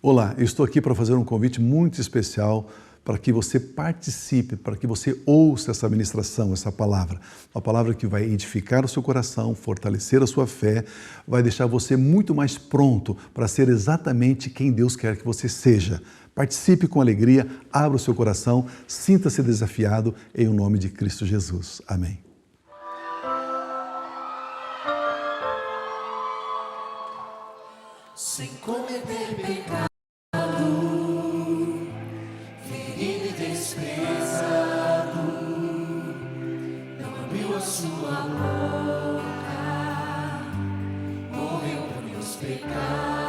Olá, eu estou aqui para fazer um convite muito especial para que você participe, para que você ouça essa ministração, essa palavra. Uma palavra que vai edificar o seu coração, fortalecer a sua fé, vai deixar você muito mais pronto para ser exatamente quem Deus quer que você seja. Participe com alegria, abra o seu coração, sinta-se desafiado em o nome de Cristo Jesus. Amém. Sem cometer pecado, ferido e desprezado, não abriu a sua boca, morreu por meus pecados.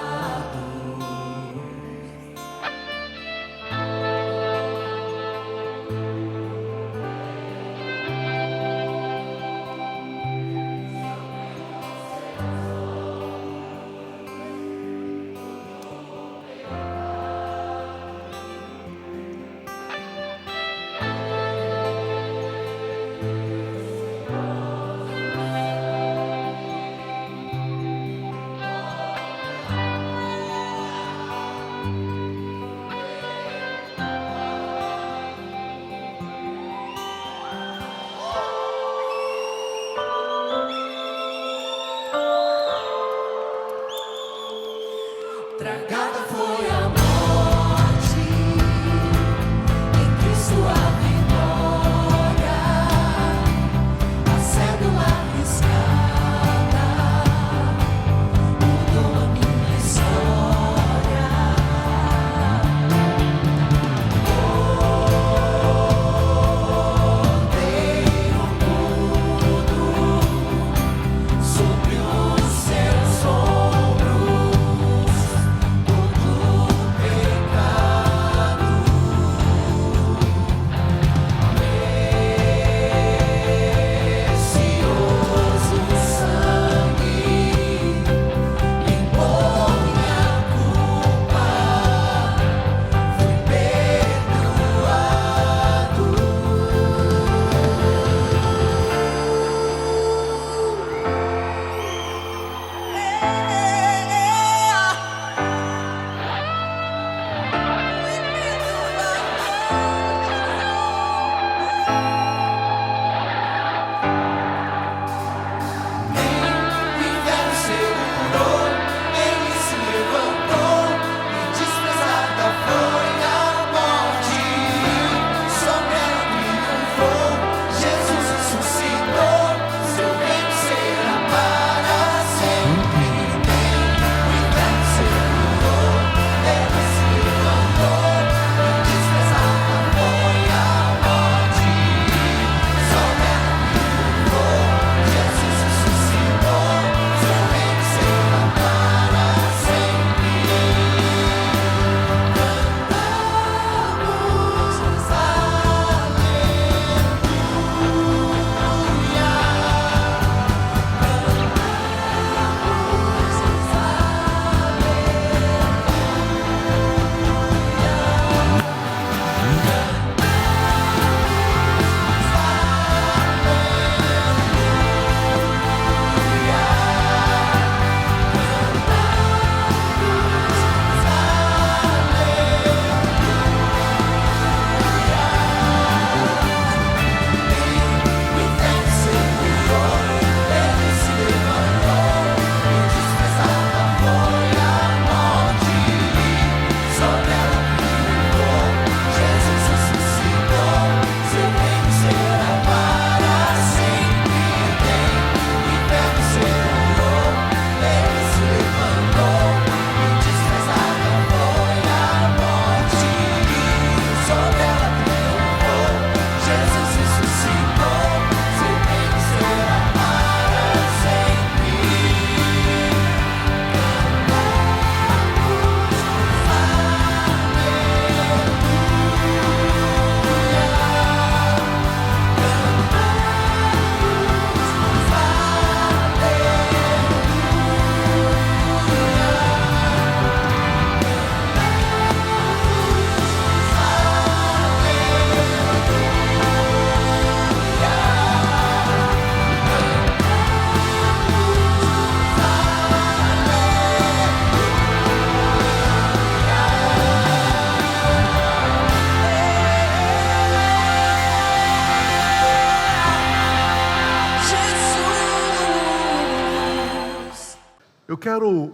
quero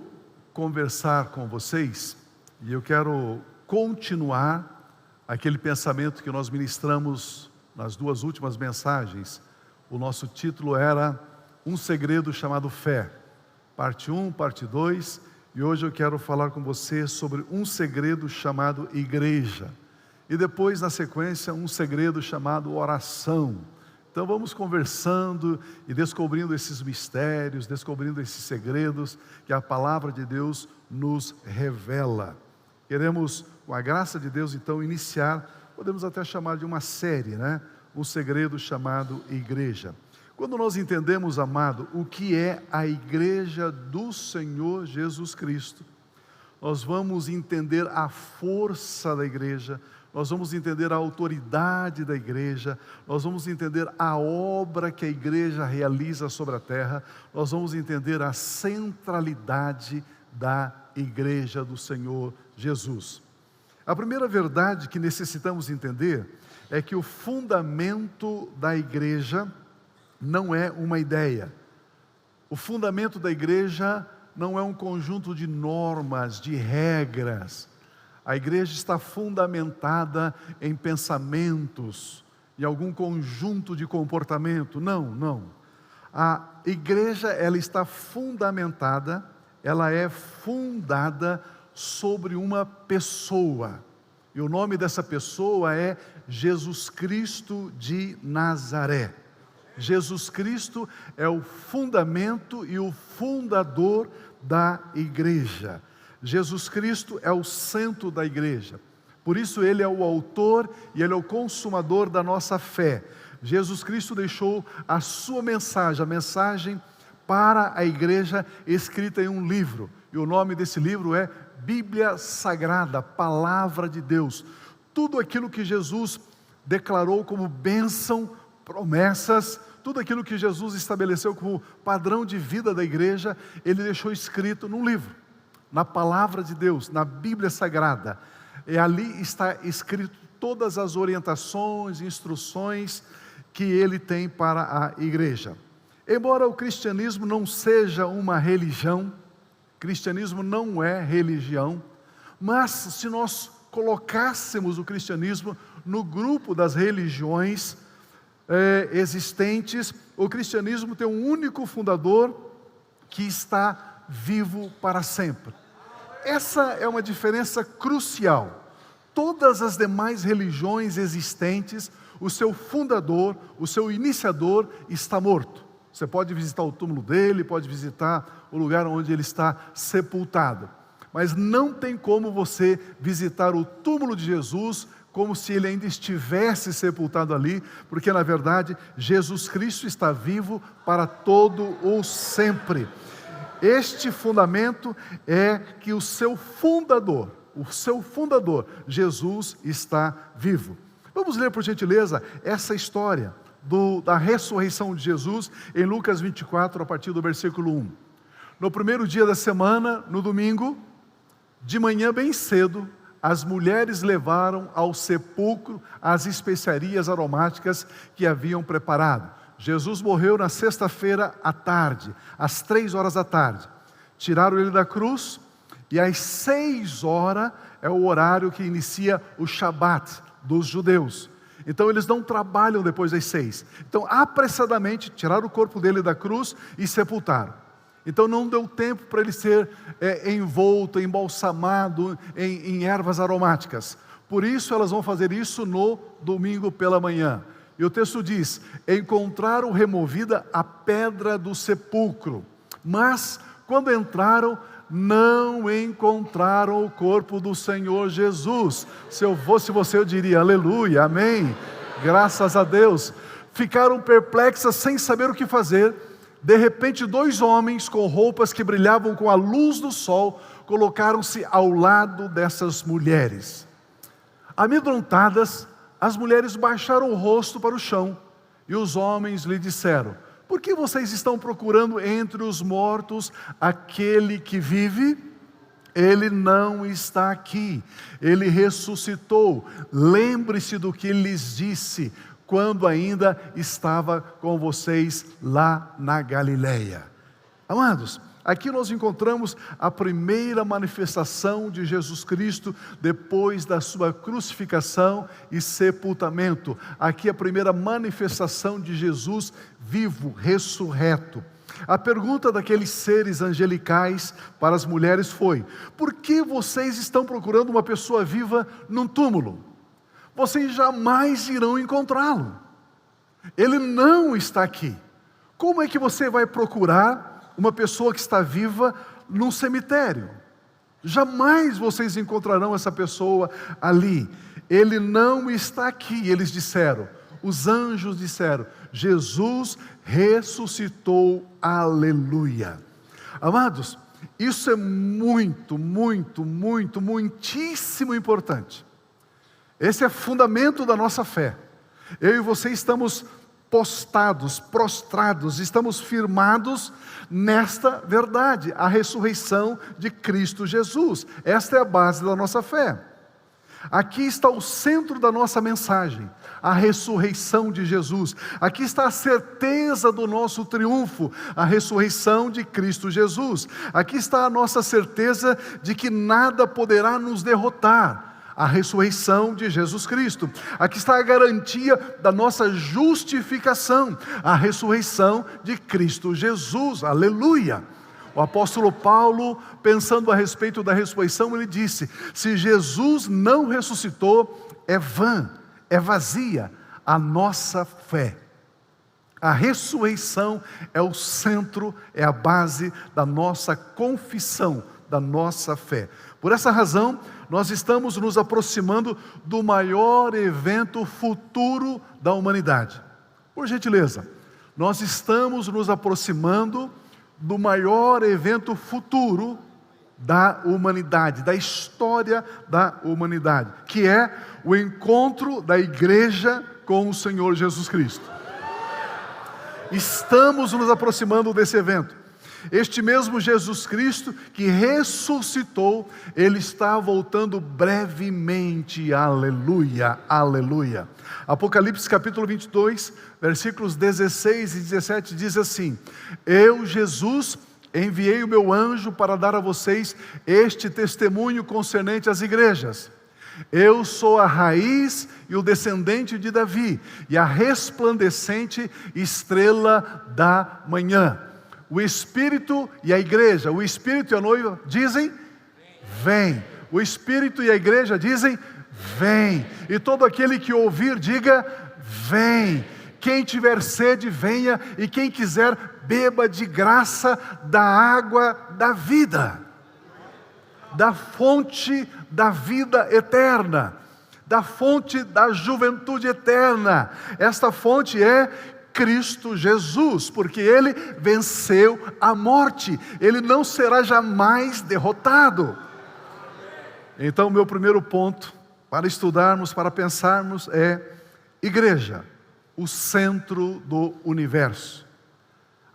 conversar com vocês e eu quero continuar aquele pensamento que nós ministramos nas duas últimas mensagens. O nosso título era Um Segredo Chamado Fé, parte 1, parte 2, e hoje eu quero falar com você sobre um segredo chamado igreja. E depois, na sequência, um segredo chamado oração. Então vamos conversando e descobrindo esses mistérios, descobrindo esses segredos que a palavra de Deus nos revela. Queremos, com a graça de Deus, então, iniciar, podemos até chamar de uma série, né? Um segredo chamado igreja. Quando nós entendemos, amado, o que é a igreja do Senhor Jesus Cristo, nós vamos entender a força da igreja, nós vamos entender a autoridade da igreja, nós vamos entender a obra que a igreja realiza sobre a terra, nós vamos entender a centralidade da igreja do Senhor Jesus. A primeira verdade que necessitamos entender é que o fundamento da igreja não é uma ideia. O fundamento da igreja não é um conjunto de normas, de regras. A igreja está fundamentada em pensamentos, em algum conjunto de comportamento. Não. A igreja, ela está fundamentada, ela é fundada sobre uma pessoa. E o nome dessa pessoa é Jesus Cristo de Nazaré. Jesus Cristo é o fundamento e o fundador da igreja. Jesus Cristo é o centro da igreja. Por isso ele é o autor e ele é o consumador da nossa fé. Jesus Cristo deixou a sua mensagem, a mensagem para a igreja escrita em um livro. E o nome desse livro é Bíblia Sagrada, Palavra de Deus. Tudo aquilo que Jesus declarou como bênção, promessas, tudo aquilo que Jesus estabeleceu como padrão de vida da igreja, ele deixou escrito num livro, na Palavra de Deus, na Bíblia Sagrada. E ali está escrito todas as orientações, instruções que ele tem para a igreja. Embora o cristianismo não seja uma religião, cristianismo não é religião, mas se nós colocássemos o cristianismo no grupo das religiões existentes, o cristianismo tem um único fundador que está vivo para sempre. Essa é uma diferença crucial. Todas as demais religiões existentes, o seu fundador, o seu iniciador está morto. Você pode visitar o túmulo dele, pode visitar o lugar onde ele está sepultado. Mas não tem como você visitar o túmulo de Jesus como se ele ainda estivesse sepultado ali, porque na verdade Jesus Cristo está vivo para todo o sempre. Este fundamento é que o seu fundador, Jesus, está vivo. Vamos ler, por gentileza, essa história da ressurreição de Jesus em Lucas 24, a partir do versículo 1. No primeiro dia da semana, no domingo, de manhã bem cedo, as mulheres levaram ao sepulcro as especiarias aromáticas que haviam preparado. Jesus morreu na sexta-feira à tarde, às 3 horas da tarde. Tiraram ele da cruz e às 6 horas é o horário que inicia o Shabat dos judeus. Então eles não trabalham depois das 6. Então apressadamente tiraram o corpo dele da cruz e sepultaram. Então não deu tempo para ele ser envolto, embalsamado em ervas aromáticas. Por isso elas vão fazer isso no domingo pela manhã. E o texto diz: encontraram removida a pedra do sepulcro, mas quando entraram, não encontraram o corpo do Senhor Jesus. Se eu fosse você, eu diria aleluia, amém, graças a Deus. Ficaram perplexas sem saber o que fazer. De repente 2 homens com roupas que brilhavam com a luz do sol colocaram-se ao lado dessas mulheres. Amedrontadas, as mulheres baixaram o rosto para o chão e os homens lhe disseram: por que vocês estão procurando entre os mortos aquele que vive? Ele não está aqui, ele ressuscitou. Lembre-se do que lhes disse quando ainda estava com vocês lá na Galileia. Amados, aqui nós encontramos a primeira manifestação de Jesus Cristo depois da sua crucificação e sepultamento. Aqui a primeira manifestação de Jesus vivo, ressurreto. A pergunta daqueles seres angelicais para as mulheres foi: por que vocês estão procurando uma pessoa viva num túmulo? Vocês jamais irão encontrá-lo. Ele não está aqui. Como é que você vai procurar uma pessoa que está viva num cemitério? Jamais vocês encontrarão essa pessoa ali. Ele não está aqui. Eles disseram, os anjos disseram, Jesus ressuscitou, aleluia. Amados, isso é muitíssimo importante. Esse é fundamento da nossa fé. Eu e você estamos prostrados, estamos firmados nesta verdade, a ressurreição de Cristo Jesus. Esta é a base da nossa fé. Aqui está o centro da nossa mensagem, a ressurreição de Jesus. Aqui está a certeza do nosso triunfo, a ressurreição de Cristo Jesus. Aqui está a nossa certeza de que nada poderá nos derrotar, a ressurreição de Jesus Cristo. Aqui está a garantia da nossa justificação, a ressurreição de Cristo Jesus, aleluia. O apóstolo Paulo, pensando a respeito da ressurreição, ele disse, se Jesus não ressuscitou, é vã, é vazia a nossa fé. A ressurreição é o centro, é a base da nossa confissão, da nossa fé. Por essa razão, nós estamos nos aproximando do maior evento futuro da humanidade. Por gentileza, nós estamos nos aproximando do maior evento futuro da humanidade, da história da humanidade, que é o encontro da igreja com o Senhor Jesus Cristo. Estamos nos aproximando desse evento. Este mesmo Jesus Cristo que ressuscitou, Ele está voltando brevemente, aleluia, aleluia. Apocalipse capítulo 22, versículos 16 e 17 diz assim, eu, Jesus, enviei o meu anjo para dar a vocês este testemunho concernente às igrejas. Eu sou a raiz e o descendente de Davi, e a resplandecente estrela da manhã. O Espírito e a igreja, o Espírito e a noiva dizem, vem. O Espírito e a igreja dizem, vem. E todo aquele que ouvir, diga, vem. Quem tiver sede, venha, e quem quiser, beba de graça da água da vida, da fonte da vida eterna, da fonte da juventude eterna. Esta fonte é Cristo Jesus, porque Ele venceu a morte, Ele não será jamais derrotado. Então, meu primeiro ponto para estudarmos, para pensarmos é igreja, o centro do universo.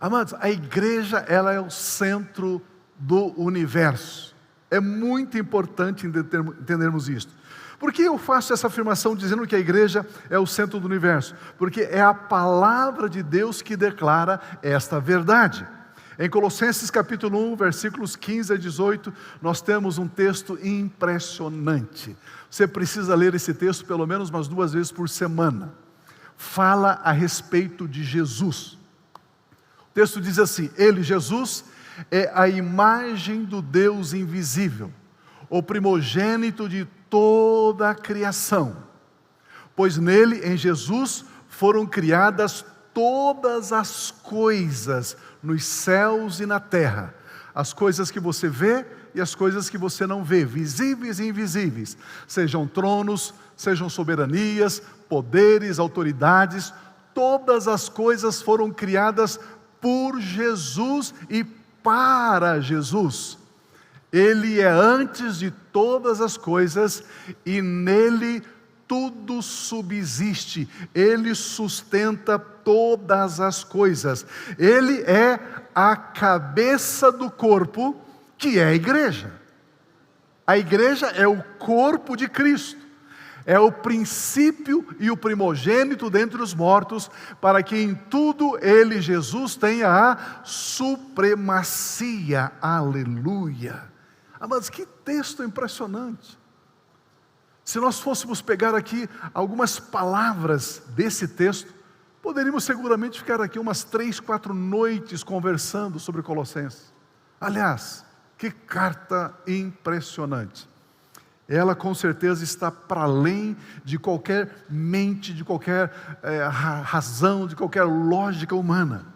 Amados, a igreja, ela é o centro do universo. É muito importante entendermos isto. Por que eu faço essa afirmação dizendo que a igreja é o centro do universo? Porque é a palavra de Deus que declara esta verdade. Em Colossenses capítulo 1, versículos 15 a 18, nós temos um texto impressionante. Você precisa ler esse texto pelo menos umas 2 vezes por semana. Fala a respeito de Jesus. O texto diz assim, Ele, Jesus, é a imagem do Deus invisível, o primogênito de toda a criação, pois nele, em Jesus, foram criadas todas as coisas nos céus e na terra, as coisas que você vê e as coisas que você não vê, visíveis e invisíveis, sejam tronos, sejam soberanias, poderes, autoridades, todas as coisas foram criadas por Jesus e para Jesus. Ele é antes de todas as coisas e nele tudo subsiste. Ele sustenta todas as coisas. Ele é a cabeça do corpo, que é a igreja. A igreja é o corpo de Cristo. É o princípio e o primogênito dentre os mortos, para que em tudo ele, Jesus, tenha a supremacia. Aleluia! Amados, que texto impressionante! Se nós fôssemos pegar aqui algumas palavras desse texto, poderíamos seguramente ficar aqui umas 3, 4 noites conversando sobre Colossenses. Aliás, que carta impressionante! Ela com certeza está para além de qualquer mente, de qualquer razão, de qualquer lógica humana.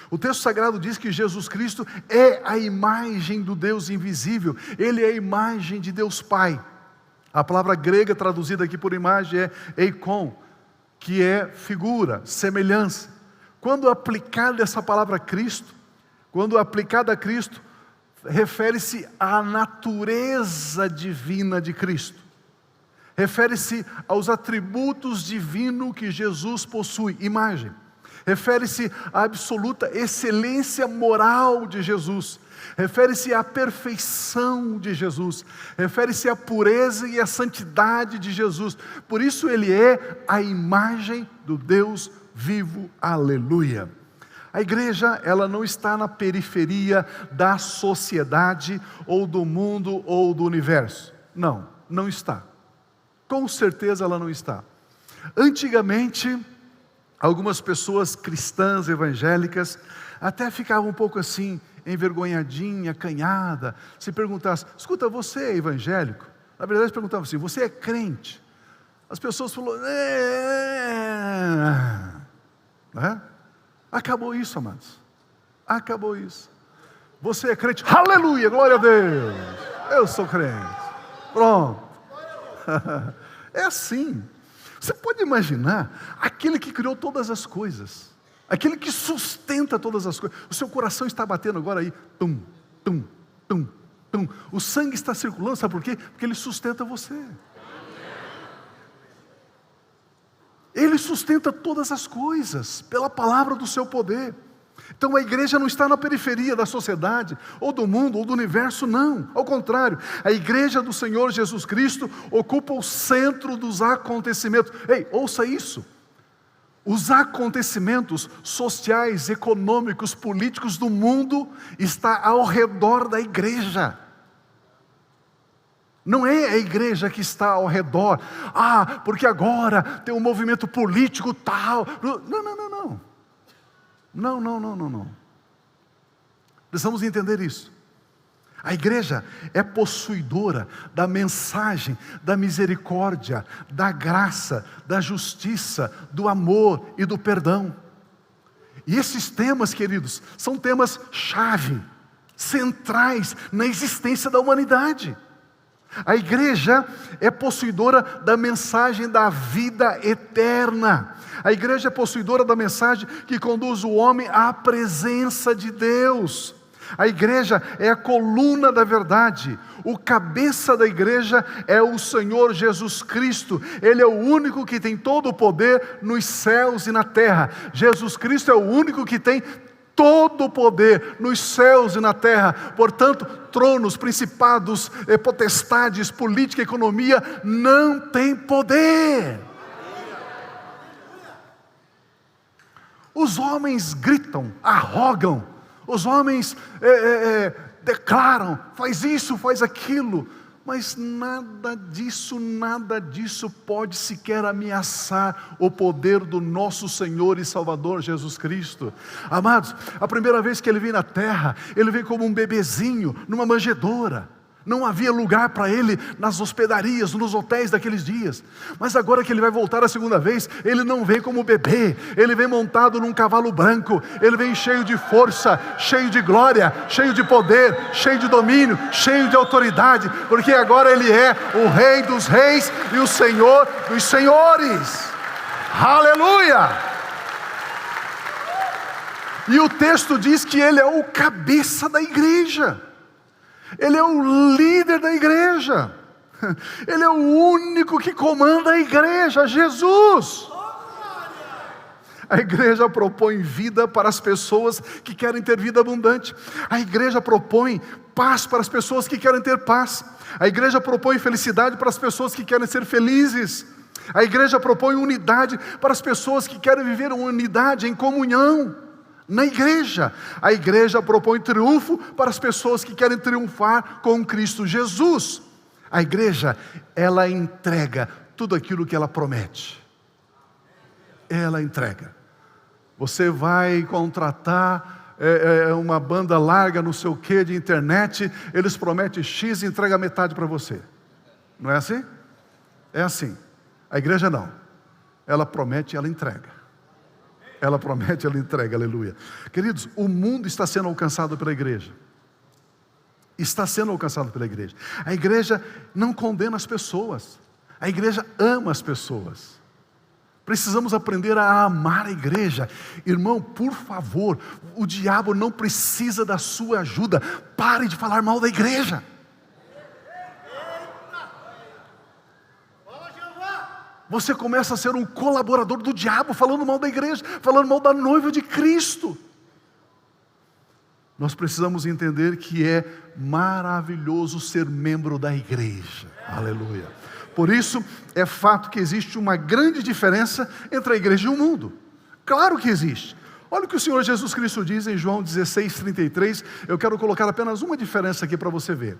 O texto sagrado diz que Jesus Cristo é a imagem do Deus invisível. Ele é a imagem de Deus Pai. A palavra grega traduzida aqui por imagem é eikon, que é figura, semelhança. Quando aplicada essa palavra a Cristo, refere-se à natureza divina de Cristo. Refere-se aos atributos divinos que Jesus possui, imagem. Refere-se à absoluta excelência moral de Jesus. Refere-se à perfeição de Jesus. Refere-se à pureza e à santidade de Jesus. Por isso ele é a imagem do Deus vivo. Aleluia! A igreja, ela não está na periferia da sociedade, ou do mundo, ou do universo. Não, não está. Com certeza ela não está. Antigamente, algumas pessoas cristãs, evangélicas, até ficavam um pouco assim, envergonhadinha, acanhada. Se perguntasse, escuta, você é evangélico? Na verdade, perguntavam assim, você é crente? As pessoas falaram, não é? Acabou isso, amados. Acabou isso. Você é crente? Aleluia, glória a Deus. Eu sou crente. Pronto. É assim. Você pode imaginar aquele que criou todas as coisas, aquele que sustenta todas as coisas. O seu coração está batendo agora aí. Tum, tum, tum, tum. O sangue está circulando, sabe por quê? Porque ele sustenta você. Ele sustenta todas as coisas, pela palavra do seu poder. Então a igreja não está na periferia da sociedade, ou do mundo, ou do universo, não. Ao contrário, a igreja do Senhor Jesus Cristo ocupa o centro dos acontecimentos. Ei, ouça isso. Os acontecimentos sociais, econômicos, políticos do mundo estão ao redor da igreja. Não é a igreja que está ao redor. Porque agora tem um movimento político tal. Não. Precisamos entender isso. A igreja é possuidora da mensagem, da misericórdia, da graça, da justiça, do amor e do perdão. E esses temas, queridos, são temas chave, centrais na existência da humanidade. A igreja é possuidora da mensagem da vida eterna. A igreja é possuidora da mensagem que conduz o homem à presença de Deus. A igreja é a coluna da verdade. O cabeça da igreja é o Senhor Jesus Cristo. Ele é o único que tem todo o poder nos céus e na terra. Jesus Cristo é o único que tem todo o poder nos céus e na terra. Portanto, tronos, principados, potestades, política, economia, não tem poder. Os homens gritam, arrogam, os homens declaram, faz isso, faz aquilo, mas nada disso pode sequer ameaçar o poder do nosso Senhor e Salvador Jesus Cristo. Amados, a primeira vez que Ele veio na terra, Ele veio como um bebezinho, numa manjedoura. Não havia lugar para Ele nas hospedarias, nos hotéis daqueles dias. Mas agora que Ele vai voltar a segunda vez, Ele não vem como bebê, Ele vem montado num cavalo branco, Ele vem cheio de força, cheio de glória, cheio de poder, cheio de domínio, cheio de autoridade, porque agora Ele é o Rei dos reis e o Senhor dos senhores. Aleluia! E o texto diz que Ele é o cabeça da igreja. Ele é o líder da igreja. Ele é o único que comanda a igreja, Jesus. A igreja propõe vida para as pessoas que querem ter vida abundante. A igreja propõe paz para as pessoas que querem ter paz. A igreja propõe felicidade para as pessoas que querem ser felizes. A igreja propõe unidade para as pessoas que querem viver uma unidade em comunhão na igreja. A igreja propõe triunfo para as pessoas que querem triunfar com Cristo Jesus. A igreja, ela entrega tudo aquilo que ela promete. Ela entrega. Você vai contratar uma banda larga, não sei o que, de internet, eles prometem X e entrega metade para você. Não é assim? É assim. A igreja não. Ela promete e ela entrega. Ela promete, ela entrega, aleluia. Queridos, o mundo está sendo alcançado pela igreja. Está sendo alcançado pela igreja. A igreja não condena as pessoas. A igreja ama as pessoas. Precisamos aprender a amar a igreja. Irmão, por favor, o diabo não precisa da sua ajuda. Pare de falar mal da igreja. Você começa a ser um colaborador do diabo, falando mal da igreja, falando mal da noiva de Cristo. Nós precisamos entender que é maravilhoso ser membro da igreja. Aleluia. Por isso, é fato que existe uma grande diferença entre a igreja e o mundo. Claro que existe. Olha o que o Senhor Jesus Cristo diz em João 16:33. Eu quero colocar apenas uma diferença aqui para você ver.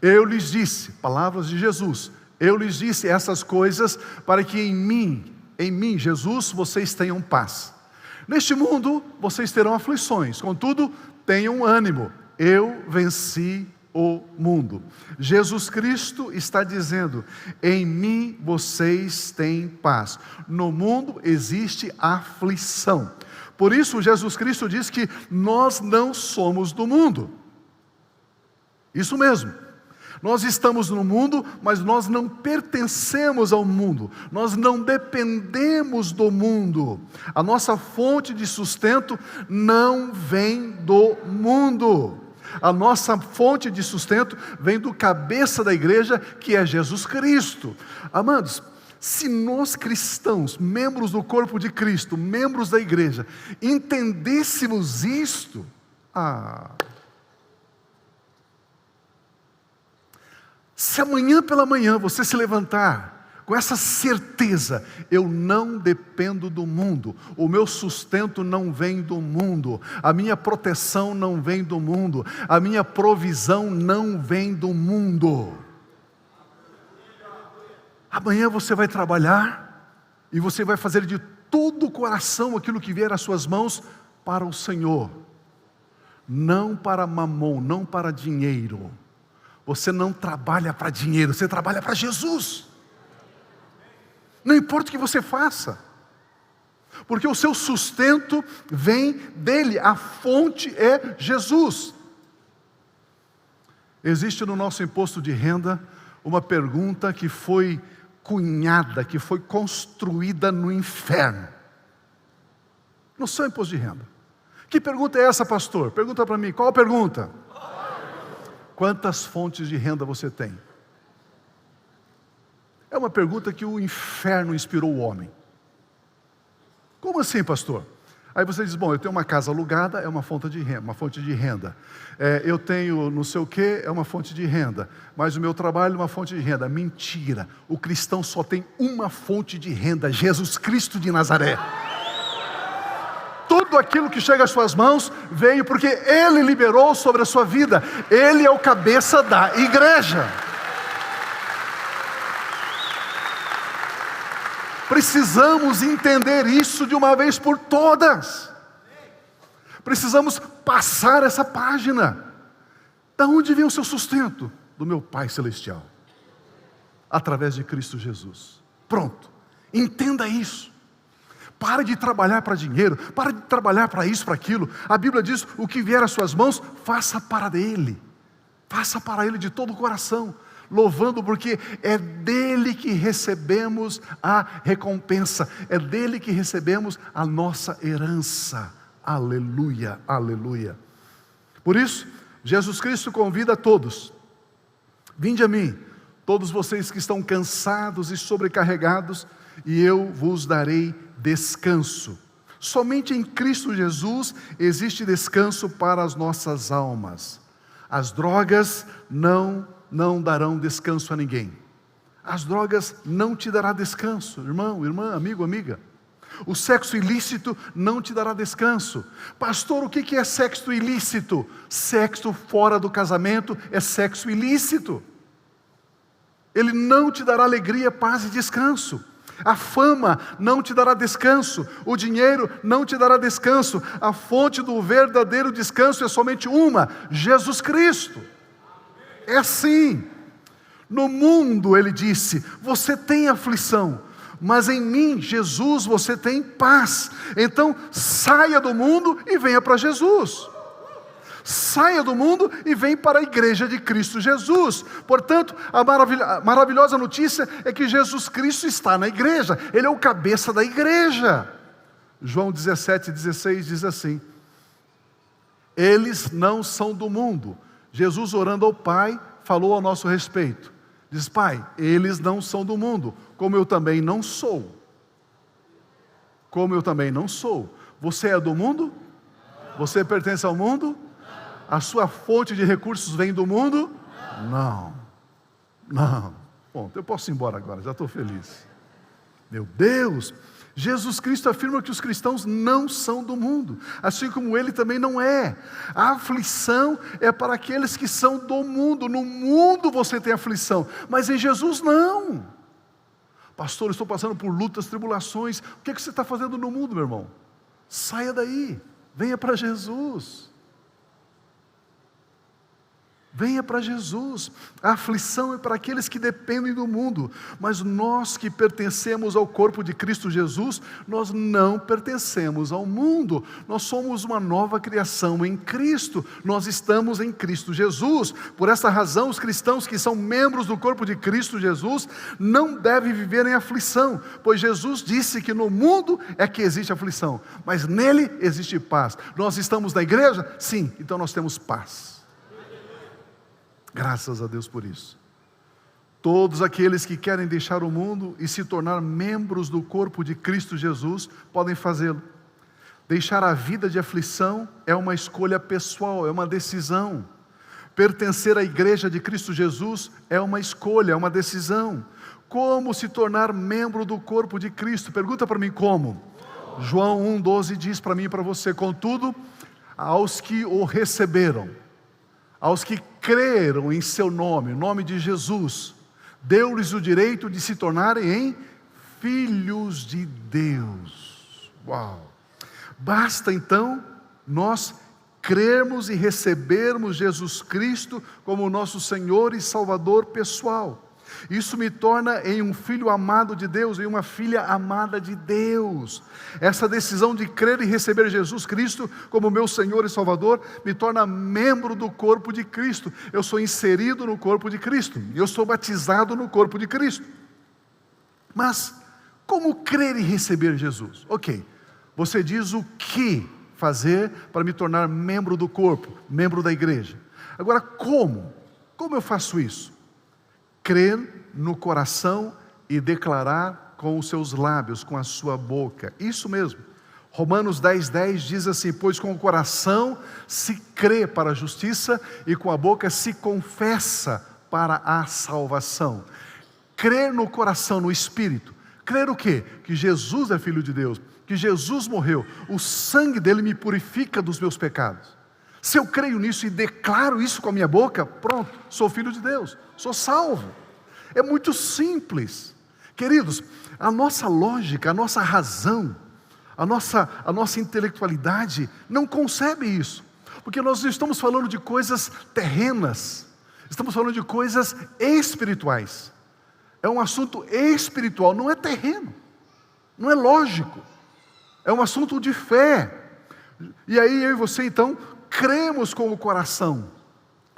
Eu lhes disse, palavras de Jesus, eu lhes disse essas coisas para que em mim, Jesus, vocês tenham paz. Neste mundo, vocês terão aflições, contudo, tenham ânimo, eu venci o mundo. Jesus Cristo está dizendo, em mim vocês têm paz. No mundo existe aflição. Por isso, Jesus Cristo diz que nós não somos do mundo. Isso mesmo. Nós estamos no mundo, mas nós não pertencemos ao mundo. Nós não dependemos do mundo. A nossa fonte de sustento não vem do mundo. A nossa fonte de sustento vem do cabeça da igreja, que é Jesus Cristo. Amados, se nós cristãos, membros do corpo de Cristo, membros da igreja, entendêssemos isto, se amanhã pela manhã você se levantar com essa certeza, eu não dependo do mundo, o meu sustento não vem do mundo, a minha proteção não vem do mundo, a minha provisão não vem do mundo. Amanhã você vai trabalhar e você vai fazer de todo o coração aquilo que vier às suas mãos para o Senhor, não para mamon, não para dinheiro. Você não trabalha para dinheiro, você trabalha para Jesus. Não importa o que você faça, porque o seu sustento vem dele, a fonte é Jesus. Existe no nosso imposto de renda uma pergunta que foi cunhada, que foi construída no inferno. No seu imposto de renda. Que pergunta é essa, pastor? Pergunta para mim, qual a pergunta? Quantas fontes de renda você tem? É uma pergunta que o inferno inspirou o homem. Como assim, pastor? Aí você diz, bom, eu tenho uma casa alugada, é uma fonte de renda. Eu tenho não sei o que, é uma fonte de renda. Mas o meu trabalho é uma fonte de renda. Mentira, o cristão só tem uma fonte de renda, Jesus Cristo de Nazaré. Tudo aquilo que chega às suas mãos veio porque Ele liberou sobre a sua vida. Ele é o cabeça da igreja. Precisamos entender isso de uma vez por todas. Precisamos passar essa página. Da onde vem o seu sustento? Do meu Pai Celestial. Através de Cristo Jesus. Pronto. Entenda isso. Para de trabalhar para dinheiro, para de trabalhar para isso, para aquilo. A Bíblia diz, o que vier às suas mãos, faça para Ele. Faça para Ele de todo o coração, louvando, porque é dele que recebemos a recompensa, é dele que recebemos a nossa herança. Aleluia, aleluia. Por isso, Jesus Cristo convida a todos, vinde a mim, todos vocês que estão cansados e sobrecarregados, e eu vos darei descanso. Somente em Cristo Jesus existe descanso para as nossas almas. As drogas não darão descanso a ninguém. As drogas não te dará descanso, irmão, irmã, amigo, amiga. O sexo ilícito não te dará descanso. Pastor, o que é sexo ilícito? Sexo fora do casamento é sexo ilícito. Ele não te dará alegria, paz e descanso. A fama não te dará descanso. O dinheiro não te dará descanso. A fonte do verdadeiro descanso é somente uma: Jesus Cristo. É assim. No mundo, ele disse, você tem aflição, mas em mim, Jesus, você tem paz. Então, saia do mundo e venha para Jesus. Saia do mundo e vem para a igreja de Cristo Jesus. Portanto, a maravilhosa notícia é que Jesus Cristo está na igreja. Ele é o cabeça da igreja. João 17:16 diz assim: eles não são do mundo. Jesus, orando ao Pai, falou ao nosso respeito. Diz: Pai, eles não são do mundo, como eu também não sou. Como eu também não sou. Você é do mundo? Você pertence ao mundo? A sua fonte de recursos vem do mundo? Não. Não. Bom, eu posso ir embora agora, já estou feliz. Meu Deus! Jesus Cristo afirma que os cristãos não são do mundo, assim como Ele também não é. A aflição é para aqueles que são do mundo. No mundo você tem aflição, mas em Jesus não. Pastor, eu estou passando por lutas, tribulações. O que você está fazendo no mundo, meu irmão? Saia daí, venha para Jesus. Venha para Jesus. A aflição é para aqueles que dependem do mundo, mas nós que pertencemos ao corpo de Cristo Jesus, nós não pertencemos ao mundo. Nós somos uma nova criação em Cristo. Nós estamos em Cristo Jesus. Por essa razão, os cristãos que são membros do corpo de Cristo Jesus não devem viver em aflição, pois Jesus disse que no mundo é que existe aflição, mas nele existe paz. Nós estamos na igreja? Sim, então nós temos paz. Graças a Deus por isso. Todos aqueles que querem deixar o mundo e se tornar membros do corpo de Cristo Jesus, podem fazê-lo. Deixar a vida de aflição é uma escolha pessoal, é uma decisão. Pertencer à igreja de Cristo Jesus é uma escolha, é uma decisão. Como se tornar membro do corpo de Cristo? Pergunta para mim como. João 1,12 diz para mim e para você: contudo, aos que o receberam, aos que creram em seu nome, o nome de Jesus, deu-lhes o direito de se tornarem filhos de Deus. Uau! Basta então nós crermos e recebermos Jesus Cristo como nosso Senhor e Salvador pessoal. Isso me torna em um filho amado de Deus, em uma filha amada de Deus. Essa decisão de crer e receber Jesus Cristo como meu Senhor e Salvador me torna membro do corpo de Cristo. Eu sou inserido no corpo de Cristo, eu sou batizado no corpo de Cristo. Mas como crer e receber Jesus? Ok, você diz o que fazer para me tornar membro do corpo, membro da igreja. Agora como? Como eu faço isso? Crer no coração e declarar com os seus lábios, com a sua boca. Isso mesmo. Romanos 10,10 diz assim: pois com o coração se crê para a justiça e com a boca se confessa para a salvação. Crer no coração, no Espírito. Crer o quê? Que Jesus é Filho de Deus, que Jesus morreu, o sangue dele me purifica dos meus pecados. Se eu creio nisso e declaro isso com a minha boca, pronto, sou filho de Deus, sou salvo. É muito simples. Queridos, a nossa lógica, a nossa razão, a nossa intelectualidade não concebe isso. Porque nós não estamos falando de coisas terrenas, estamos falando de coisas espirituais. É um assunto espiritual, não é terreno, não é lógico. É um assunto de fé. E aí eu e você então cremos com o coração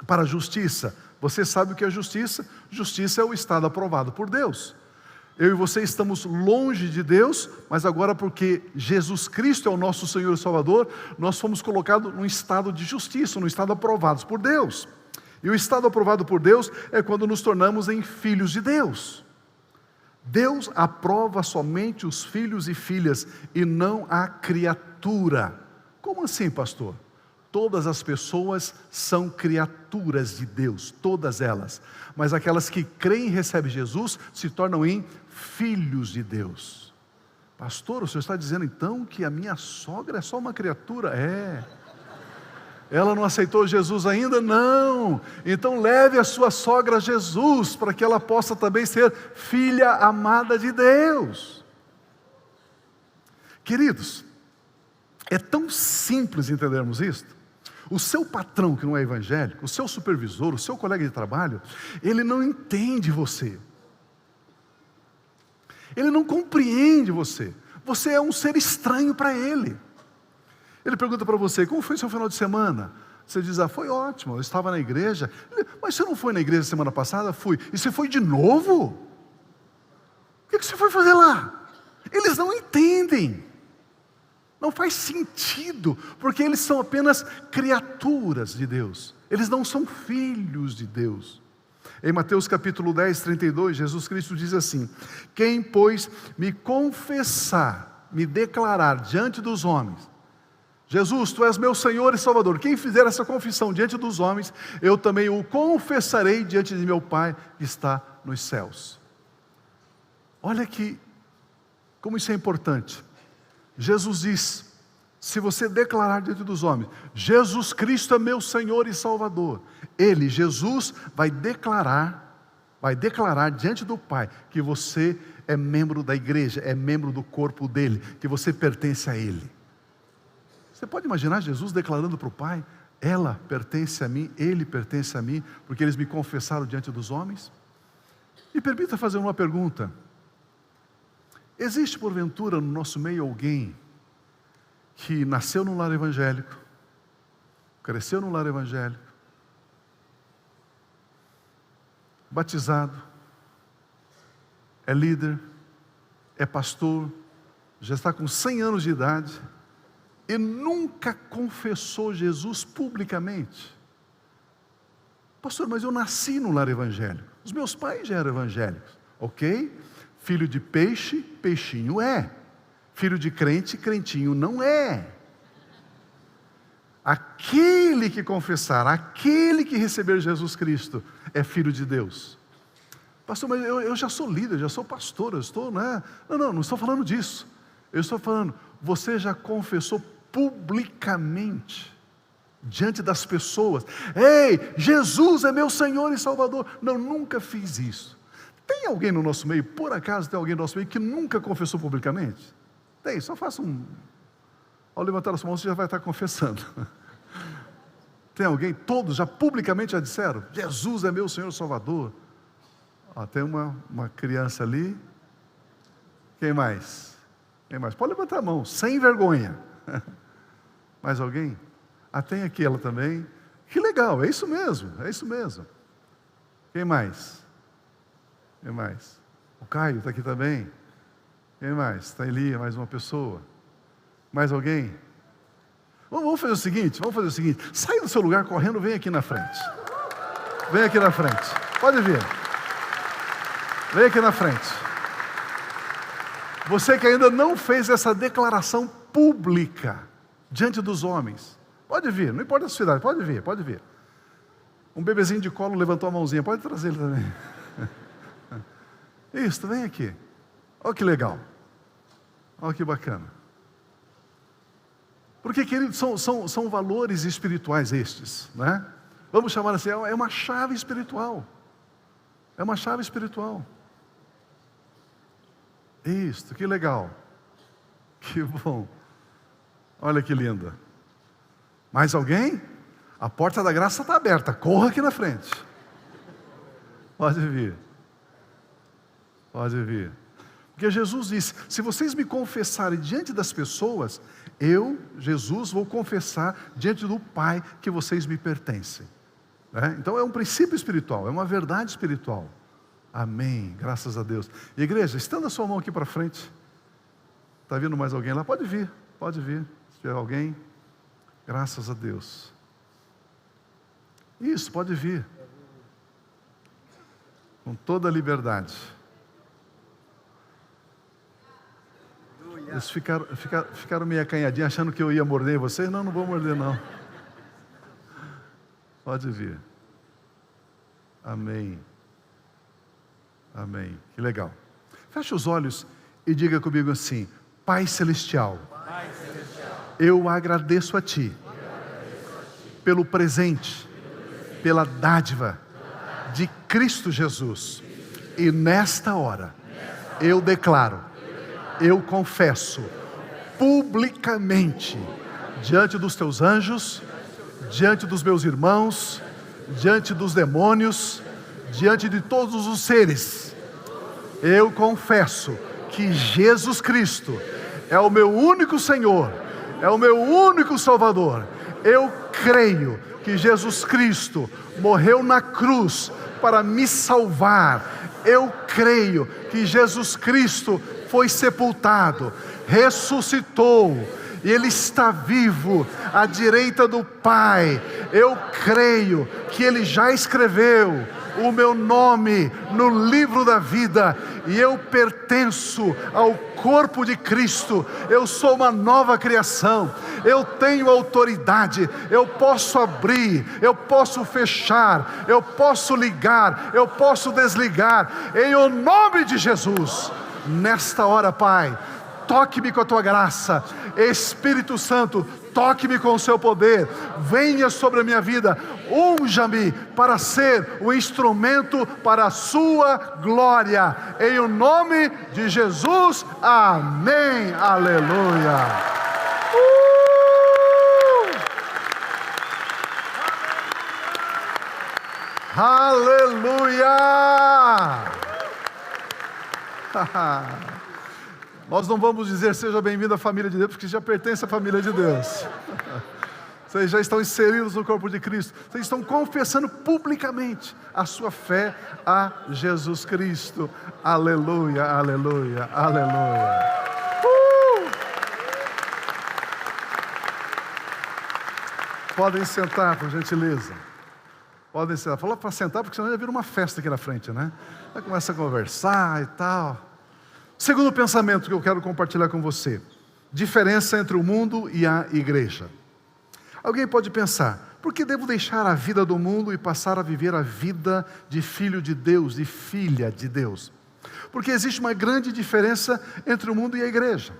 para a justiça. Você sabe o que é justiça? Justiça é o estado aprovado por Deus. Eu e você estamos longe de Deus, mas agora porque Jesus Cristo é o nosso Senhor e Salvador, nós fomos colocados num estado de justiça, num estado aprovados por Deus. E o estado aprovado por Deus é quando nos tornamos em filhos de Deus. Deus aprova somente os filhos e filhas e não a criatura. Como assim, pastor? Todas as pessoas são criaturas de Deus, todas elas. Mas aquelas que creem e recebem Jesus se tornam em filhos de Deus. Pastor, o senhor está dizendo então que a minha sogra é só uma criatura? É. Ela não aceitou Jesus ainda? Não. Então leve a sua sogra a Jesus, para que ela possa também ser filha amada de Deus. Queridos, é tão simples entendermos isto. O seu patrão que não é evangélico, o seu supervisor, o seu colega de trabalho, ele não entende você. Ele não compreende você. Você é um ser estranho para ele. Ele pergunta para você, como foi seu final de semana? Você diz, foi ótimo, eu estava na igreja. Mas você não foi na igreja semana passada? Fui. E você foi de novo? O que você foi fazer lá? Eles não entendem. Não faz sentido, porque eles são apenas criaturas de Deus. Eles não são filhos de Deus. Em Mateus capítulo 10, 32, Jesus Cristo diz assim: quem, pois, me confessar, me declarar diante dos homens, Jesus, tu és meu Senhor e Salvador. Quem fizer essa confissão diante dos homens, eu também o confessarei diante de meu Pai que está nos céus. Olha que, como isso é importante. Jesus diz, se você declarar diante dos homens, Jesus Cristo é meu Senhor e Salvador, Ele, Jesus, vai declarar diante do Pai, que você é membro da igreja, é membro do corpo dEle, que você pertence a Ele. Você pode imaginar Jesus declarando para o Pai, ela pertence a mim, Ele pertence a mim, porque eles me confessaram diante dos homens? Me permita fazer uma pergunta. Existe porventura no nosso meio alguém que nasceu num lar evangélico, cresceu num lar evangélico, batizado, é líder, é pastor, já está com 100 anos de idade e nunca confessou Jesus publicamente? Pastor, mas eu nasci num lar evangélico, os meus pais já eram evangélicos, ok? Filho de peixe, peixinho é. Filho de crente, crentinho não é. Aquele que confessar, aquele que receber Jesus Cristo, é filho de Deus. Pastor, mas eu já sou líder, já sou pastor, eu estou, né? Não estou falando disso. Eu estou falando, você já confessou publicamente, diante das pessoas, ei, Jesus é meu Senhor e Salvador. Não, nunca fiz isso. Tem alguém no nosso meio, por acaso tem alguém no nosso meio que nunca confessou publicamente? Tem, só faça um... Ao levantar a sua mão você já vai estar confessando. Tem alguém? Todos já publicamente já disseram, Jesus é meu Senhor e Salvador. Tem uma criança ali. Quem mais? Quem mais? Pode levantar a mão, sem vergonha. Mais alguém? Tem aqui ela também. Que legal, é isso mesmo, é isso mesmo. Quem mais? Quem mais? O Caio está aqui também. Quem mais? Está ali, mais uma pessoa. Mais alguém? Vamos fazer o seguinte, sai do seu lugar correndo, vem aqui na frente. Vem aqui na frente. Pode vir. Vem aqui na frente. Você que ainda não fez essa declaração pública diante dos homens, pode vir, não importa a sua idade, pode vir. Um bebezinho de colo levantou a mãozinha, pode trazer ele também. Isso, vem aqui. Olha que legal. Olha que bacana. Porque, queridos, são valores espirituais estes, né? Vamos chamar assim, é uma chave espiritual. É uma chave espiritual. Isso, que legal. Que bom. Olha que linda. Mais alguém? A porta da graça está aberta, corra aqui na frente. Pode vir. Pode vir. Porque Jesus disse, se vocês me confessarem diante das pessoas, eu, Jesus, vou confessar diante do Pai que vocês me pertencem. Então é um princípio espiritual, é uma verdade espiritual. Amém, graças a Deus. E, igreja, estenda a sua mão aqui para frente. Está vindo mais alguém lá? Pode vir, se tiver alguém. Graças a Deus. Isso, pode vir. Com toda a liberdade. Eles ficaram meio acanhadinhos, achando que eu ia morder vocês. Não vou morder não. Pode vir. Amém. Amém. Que legal. Feche os olhos e diga comigo assim: Pai Celestial, eu agradeço a Ti pelo presente, pela dádiva de Cristo Jesus. E nesta hora, eu declaro, eu confesso, publicamente, diante dos Teus anjos, diante dos meus irmãos, diante dos demônios, diante de todos os seres, eu confesso que Jesus Cristo é o meu único Senhor, é o meu único Salvador. Eu creio que Jesus Cristo morreu na cruz para me salvar. Eu creio que Jesus Cristo foi sepultado, ressuscitou, e Ele está vivo à direita do Pai. Eu creio que Ele já escreveu o meu nome no livro da vida, e eu pertenço ao corpo de Cristo. Eu sou uma nova criação, eu tenho autoridade, eu posso abrir, eu posso fechar, eu posso ligar, eu posso desligar, em o nome de Jesus. Nesta hora, Pai, toque-me com a Tua graça. Espírito Santo, toque-me com o Seu poder, venha sobre a minha vida, unja-me para ser o instrumento para a Sua glória, em o nome de Jesus, amém, aleluia. Aleluia. Nós não vamos dizer seja bem-vindo à família de Deus, porque já pertence à família de Deus. Vocês já estão inseridos no corpo de Cristo. Vocês estão confessando publicamente a sua fé a Jesus Cristo. Aleluia, aleluia, aleluia. Podem sentar, por gentileza. Podem sentar. Falou para sentar, porque senão ia vir uma festa aqui na frente, né? Aí começa a conversar e tal. Segundo pensamento que eu quero compartilhar com você: diferença entre o mundo e a igreja. Alguém pode pensar: por que devo deixar a vida do mundo e passar a viver a vida de filho de Deus, de filha de Deus? Porque existe uma grande diferença entre o mundo e a igreja.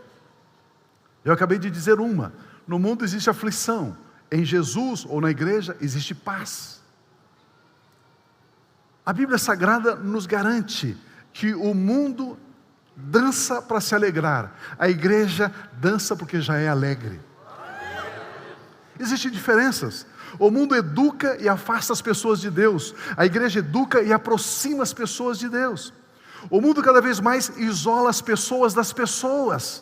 Eu acabei de dizer uma: no mundo existe aflição, em Jesus ou na igreja existe paz. A Bíblia Sagrada nos garante que o mundo dança para se alegrar, a igreja dança porque já é alegre. Existem diferenças. O mundo educa e afasta as pessoas de Deus, a igreja educa e aproxima as pessoas de Deus. O mundo cada vez mais isola as pessoas das pessoas,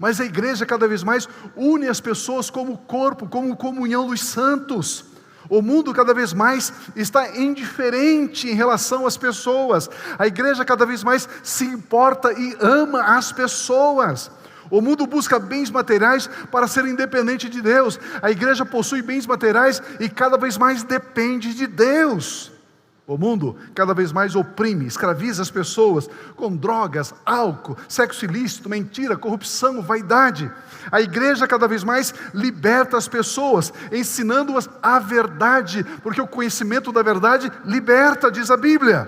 mas a igreja cada vez mais une as pessoas como corpo, como comunhão dos santos. O mundo cada vez mais está indiferente em relação às pessoas. A igreja cada vez mais se importa e ama as pessoas. O mundo busca bens materiais para ser independente de Deus. A igreja possui bens materiais e cada vez mais depende de Deus. O mundo cada vez mais oprime, escraviza as pessoas com drogas, álcool, sexo ilícito, mentira, corrupção, vaidade. A igreja cada vez mais liberta as pessoas, ensinando-as a verdade, porque o conhecimento da verdade liberta, diz a Bíblia.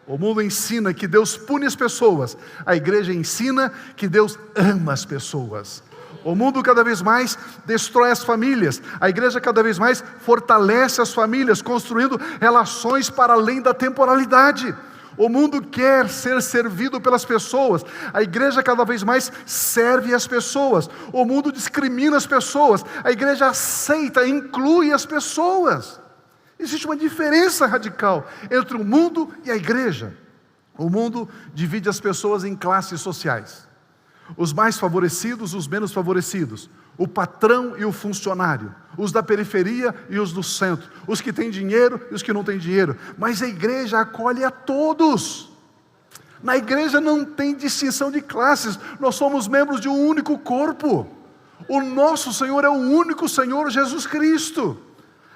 O mundo ensina que Deus pune as pessoas, a igreja ensina que Deus ama as pessoas. O mundo cada vez mais destrói as famílias, a igreja cada vez mais fortalece as famílias, construindo relações para além da temporalidade. O mundo quer ser servido pelas pessoas, a igreja cada vez mais serve as pessoas. O mundo discrimina as pessoas, a igreja aceita e inclui as pessoas. Existe uma diferença radical entre o mundo e a igreja. O mundo divide as pessoas em classes sociais. Os mais favorecidos, os menos favorecidos, o patrão e o funcionário, os da periferia e os do centro, os que têm dinheiro e os que não têm dinheiro. Mas a igreja acolhe a todos. Na igreja não tem distinção de classes, nós somos membros de um único corpo. O nosso Senhor é o único Senhor, Jesus Cristo.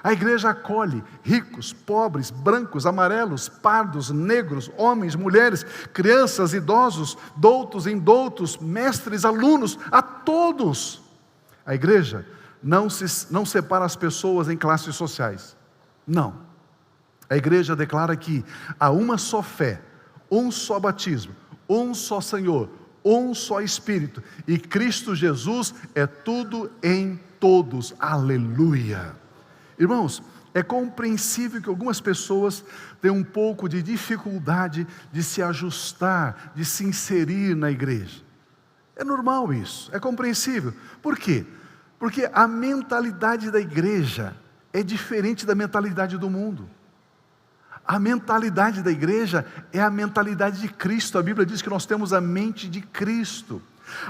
A igreja acolhe ricos, pobres, brancos, amarelos, pardos, negros, homens, mulheres, crianças, idosos, doutos, indoutos, mestres, alunos, a todos. A igreja não separa as pessoas em classes sociais. Não. A igreja declara que há uma só fé, um só batismo, um só Senhor, um só Espírito, e Cristo Jesus é tudo em todos. Aleluia! Irmãos, é compreensível que algumas pessoas tenham um pouco de dificuldade de se ajustar, de se inserir na igreja. É normal isso, é compreensível. Por quê? Porque a mentalidade da igreja é diferente da mentalidade do mundo. A mentalidade da igreja é a mentalidade de Cristo. A Bíblia diz que nós temos a mente de Cristo.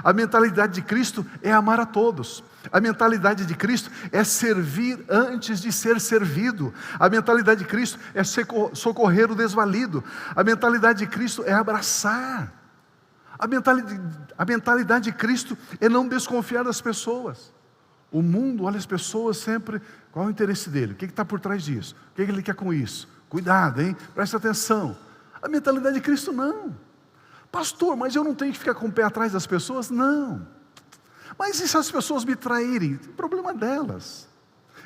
A mentalidade de Cristo é amar a todos. A mentalidade de Cristo é servir antes de ser servido. A mentalidade de Cristo é socorrer o desvalido. A mentalidade de Cristo é abraçar. A mentalidade de Cristo é não desconfiar das pessoas. O mundo olha as pessoas sempre, qual é o interesse dele? O que está por trás disso? O que ele quer com isso? Cuidado, hein? Preste atenção. A mentalidade de Cristo não. Pastor, mas eu não tenho que ficar com o pé atrás das pessoas? Não. Mas e se as pessoas me traírem? O problema delas.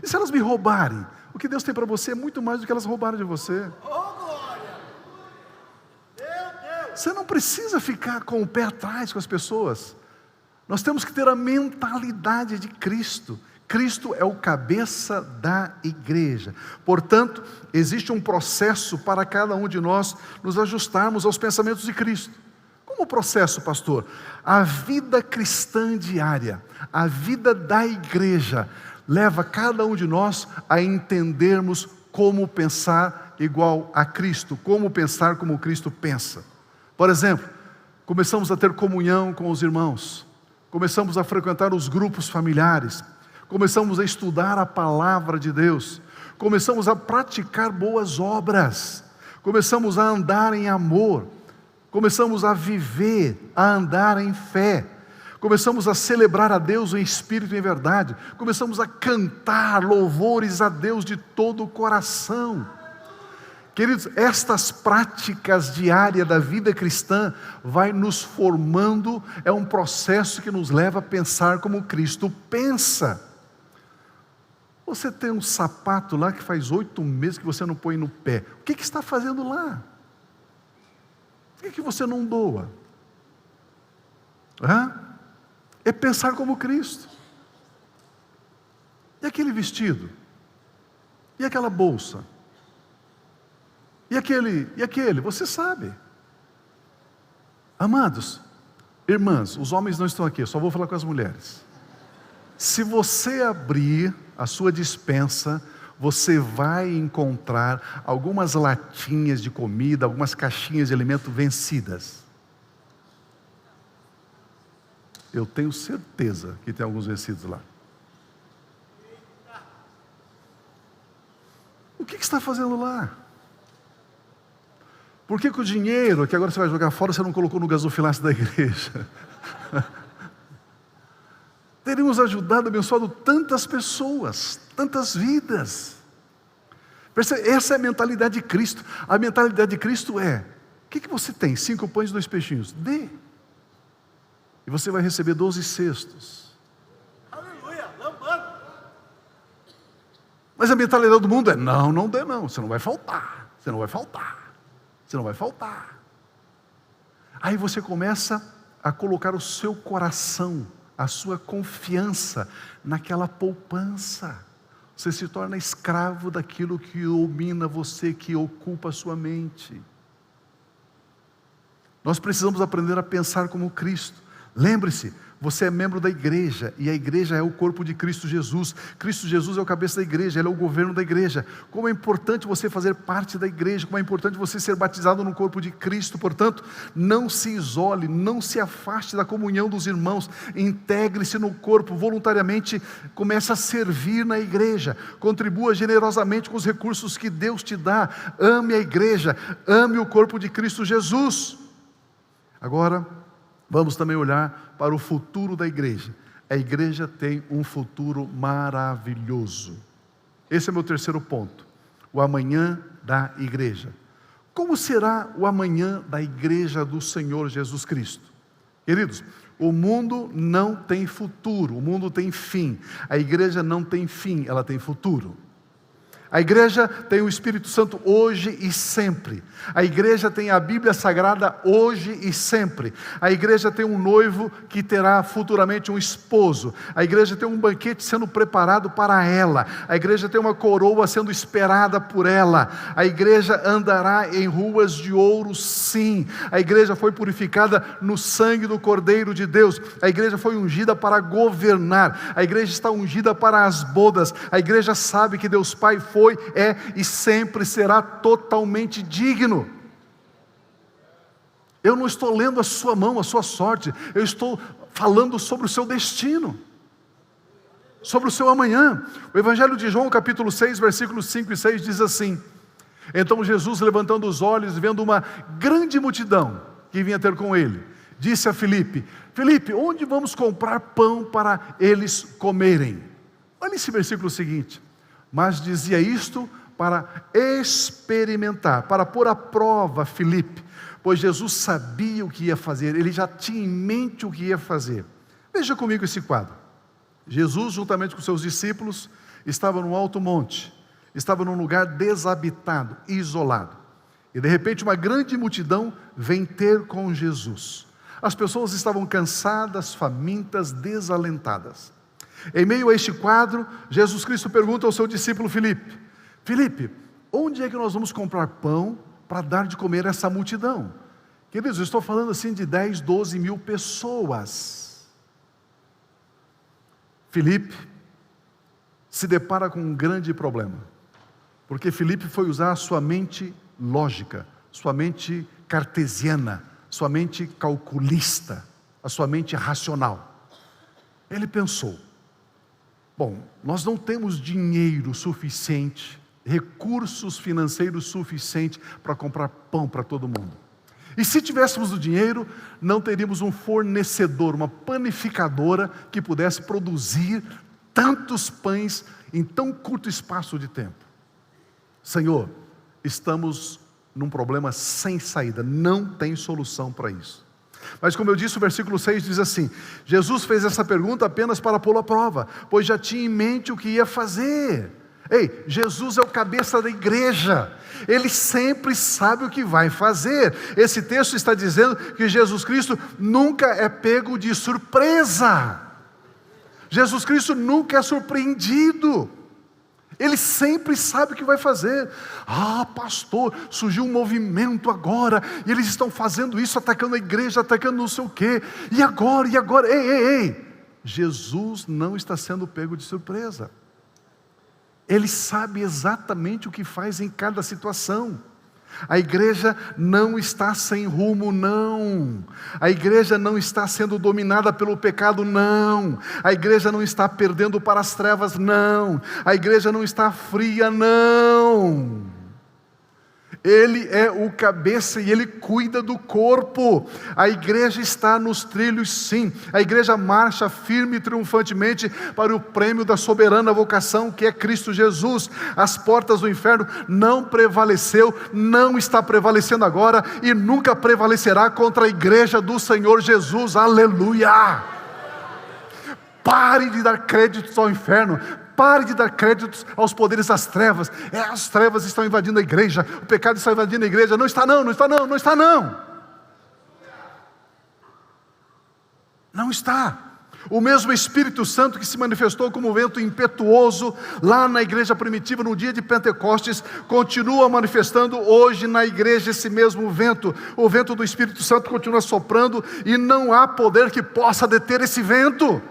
E se elas me roubarem? O que Deus tem para você é muito mais do que elas roubaram de você. Você não precisa ficar com o pé atrás com as pessoas. Nós temos que ter a mentalidade de Cristo. Cristo é o cabeça da igreja. Portanto, existe um processo para cada um de nós nos ajustarmos aos pensamentos de Cristo. Como processo, pastor? A vida cristã diária, a vida da igreja, leva cada um de nós a entendermos como pensar igual a Cristo, como pensar como Cristo pensa. Por exemplo, começamos a ter comunhão com os irmãos, começamos a frequentar os grupos familiares, começamos a estudar a palavra de Deus, começamos a praticar boas obras, começamos a andar em amor, começamos a viver, a andar em fé, começamos a celebrar a Deus em espírito e em verdade, começamos a cantar louvores a Deus de todo o coração. Queridos, estas práticas diárias da vida cristã vai nos formando, é um processo que nos leva a pensar como Cristo pensa. Você tem um sapato lá que faz 8 meses que você não põe no pé. O que está fazendo lá? Por que você não doa? É pensar como Cristo. E aquele vestido? E aquela bolsa? E aquele? Você sabe. Amados, irmãs, os homens não estão aqui, eu só vou falar com as mulheres. Se você abrir a sua despensa, você vai encontrar algumas latinhas de comida, algumas caixinhas de alimento vencidas. Eu tenho certeza que tem alguns vencidos lá. O que está fazendo lá? Por que o dinheiro que agora você vai jogar fora, você não colocou no gasofilácio da igreja? Teríamos ajudado, abençoado tantas pessoas, tantas vidas. Essa é a mentalidade de Cristo. A mentalidade de Cristo é: o que você tem? 5 pães e 2 peixinhos. Dê. E você vai receber 12 cestos. Aleluia, lambando. Mas a mentalidade do mundo é: não dê não, você não vai faltar. Você não vai faltar. Você não vai faltar. Aí você começa a colocar o seu coração, a sua confiança naquela poupança. Você se torna escravo daquilo que domina você, que ocupa a sua mente. Nós precisamos aprender a pensar como Cristo. Lembre-se, você é membro da igreja, e a igreja é o corpo de Cristo Jesus. Cristo Jesus é o cabeça da igreja, Ele é o governo da igreja. Como é importante você fazer parte da igreja, como é importante você ser batizado no corpo de Cristo. Portanto, não se isole, não se afaste da comunhão dos irmãos, integre-se no corpo voluntariamente, comece a servir na igreja, contribua generosamente com os recursos que Deus te dá, ame a igreja, ame o corpo de Cristo Jesus. Agora, vamos também olhar para o futuro da igreja. A igreja tem um futuro maravilhoso. Esse é o meu terceiro ponto. O amanhã da igreja. Como será o amanhã da igreja do Senhor Jesus Cristo? Queridos, o mundo não tem futuro, o mundo tem fim. A igreja não tem fim, ela tem futuro. A igreja tem o Espírito Santo hoje e sempre. A igreja tem a Bíblia Sagrada hoje e sempre. A igreja tem um noivo que terá futuramente um esposo. A igreja tem um banquete sendo preparado para ela. A igreja tem uma coroa sendo esperada por ela. A igreja andará em ruas de ouro, sim. A igreja foi purificada no sangue do Cordeiro de Deus. A igreja foi ungida para governar. A igreja está ungida para as bodas. A igreja sabe que Deus Pai foi, é e sempre será totalmente digno. Eu não estou lendo a sua mão, a sua sorte. Eu estou falando sobre o seu destino, sobre o seu amanhã. O Evangelho de João, capítulo 6, versículos 5 e 6 diz assim: então Jesus, levantando os olhos, vendo uma grande multidão que vinha ter com ele, disse a Filipe: Filipe, onde vamos comprar pão para eles comerem? Olha esse versículo seguinte: mas dizia isto para experimentar, para pôr à prova Filipe, pois Jesus sabia o que ia fazer, ele já tinha em mente o que ia fazer. Veja comigo esse quadro. Jesus, juntamente com seus discípulos, estava num alto monte, estava num lugar desabitado, isolado, e de repente uma grande multidão vem ter com Jesus. As pessoas estavam cansadas, famintas, desalentadas. Em meio a este quadro, Jesus Cristo pergunta ao seu discípulo Filipe: Filipe, onde é que nós vamos comprar pão para dar de comer a essa multidão? Queridos, eu estou falando assim de 10, 12 mil pessoas. Filipe se depara com um grande problema, porque Filipe foi usar a sua mente lógica, sua mente cartesiana, sua mente calculista, a sua mente racional. Ele pensou: bom, nós não temos dinheiro suficiente, recursos financeiros suficientes para comprar pão para todo mundo. E se tivéssemos o dinheiro, não teríamos um fornecedor, uma panificadora que pudesse produzir tantos pães em tão curto espaço de tempo. Senhor, estamos num problema sem saída, não tem solução para isso. Mas como eu disse, o versículo 6 diz assim: Jesus fez essa pergunta apenas para pô-lo à prova, pois já tinha em mente o que ia fazer. Ei, Jesus é o cabeça da igreja, Ele sempre sabe o que vai fazer. Esse texto está dizendo que Jesus Cristo nunca é pego de surpresa. Jesus Cristo nunca é surpreendido. Ele sempre sabe o que vai fazer. Ah, pastor, surgiu um movimento agora, e eles estão fazendo isso, atacando a igreja, atacando não sei o quê. E agora? Ei. Jesus não está sendo pego de surpresa. Ele sabe exatamente o que faz em cada situação. A igreja não está sem rumo, não. A igreja não está sendo dominada pelo pecado, não. A igreja não está perdendo para as trevas, não. A igreja não está fria, não. Ele é o cabeça e Ele cuida do corpo. A igreja está nos trilhos, sim. A igreja marcha firme e triunfantemente para o prêmio da soberana vocação, que é Cristo Jesus. As portas do inferno não prevaleceu, não está prevalecendo agora e nunca prevalecerá contra a igreja do Senhor Jesus. Aleluia! Pare de dar créditos ao inferno. Pare de dar créditos aos poderes das trevas. As trevas estão invadindo a igreja, o pecado está invadindo a igreja. Não está não. Não está. O mesmo Espírito Santo que se manifestou como vento impetuoso lá na igreja primitiva no dia de Pentecostes, continua manifestando hoje na igreja esse mesmo vento. O vento do Espírito Santo continua soprando e não há poder que possa deter esse vento.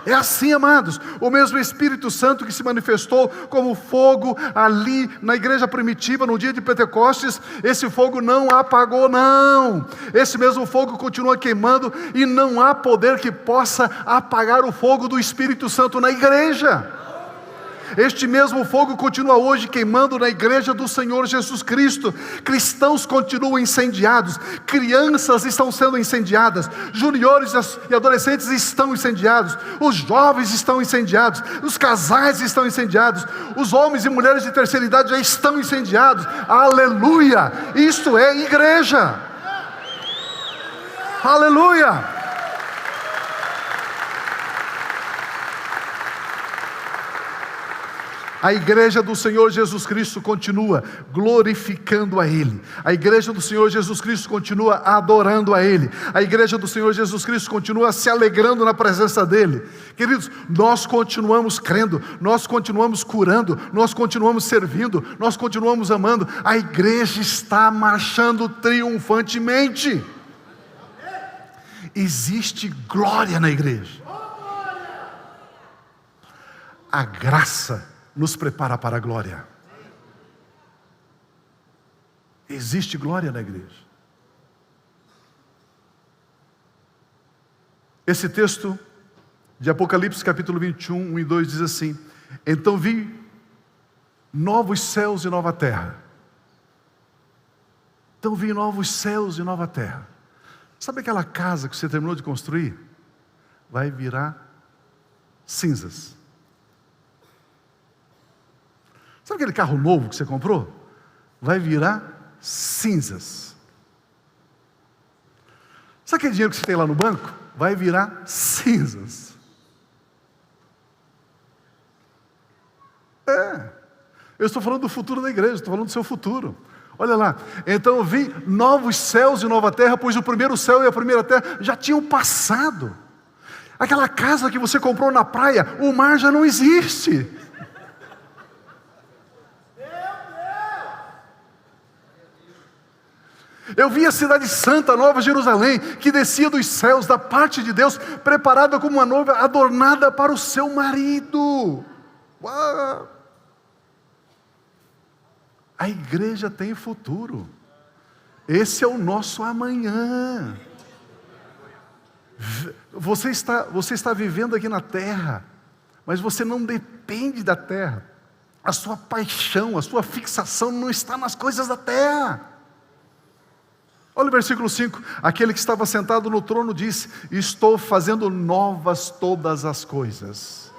É assim, amados, o mesmo Espírito Santo que se manifestou como fogo ali na igreja primitiva no dia de Pentecostes, esse fogo não apagou, não. Esse mesmo fogo continua queimando e não há poder que possa apagar o fogo do Espírito Santo na igreja. Este mesmo fogo continua hoje queimando na igreja do Senhor Jesus Cristo. Cristãos continuam incendiados, crianças estão sendo incendiadas, juniores e adolescentes estão incendiados, os jovens estão incendiados, os casais estão incendiados, os homens e mulheres de terceira idade já estão incendiados. Aleluia! Isto é igreja. Aleluia! A igreja do Senhor Jesus Cristo continua glorificando a Ele. A igreja do Senhor Jesus Cristo continua adorando a Ele. A igreja do Senhor Jesus Cristo continua se alegrando na presença dEle. Queridos, nós continuamos crendo, nós continuamos curando, nós continuamos servindo, nós continuamos amando. A igreja está marchando triunfantemente. Existe glória na igreja. A graça nos prepara para a glória. Existe glória na igreja. Esse texto de Apocalipse capítulo 21, 1 e 2 diz assim: então vi novos céus e nova terra. Então vi novos céus e nova terra. Sabe aquela casa que você terminou de construir? Vai virar cinzas. Sabe aquele carro novo que você comprou? Vai virar cinzas. Sabe aquele dinheiro que você tem lá no banco? Vai virar cinzas. Eu estou falando do futuro da igreja, estou falando do seu futuro. Olha lá, então eu vi novos céus e nova terra, pois o primeiro céu e a primeira terra já tinham passado. Aquela casa que você comprou na praia, o mar já não existe. Eu vi a cidade santa, Nova Jerusalém, que descia dos céus da parte de Deus, preparada como uma noiva adornada para o seu marido. Uau! A igreja tem futuro. Esse é o nosso amanhã. Você está vivendo aqui na terra, mas você não depende da terra. A sua paixão, a sua fixação não está nas coisas da terra. Olha o versículo 5, aquele que estava sentado no trono disse: estou fazendo novas todas as coisas.